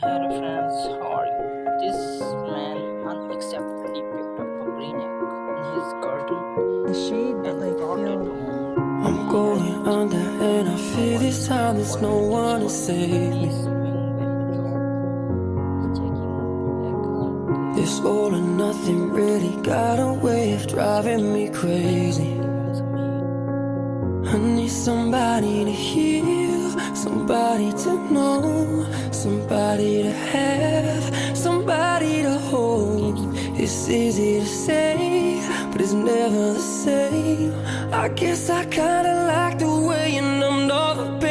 Hello friends, how are you? This man unacceptably picked up a brainiac in his garden The shade, but and like brought it feel home I'm to my going house. under and I No feel one this time there's what no did he one to saw? save me. He's doing very job. He's checking back out This there. all or nothing really got a way of driving me crazy. Giving some heat. I need somebody to heal, somebody to know, somebody to have, somebody to hold. It's easy to say, but it's never the same. I guess I kinda like the way you numbed all the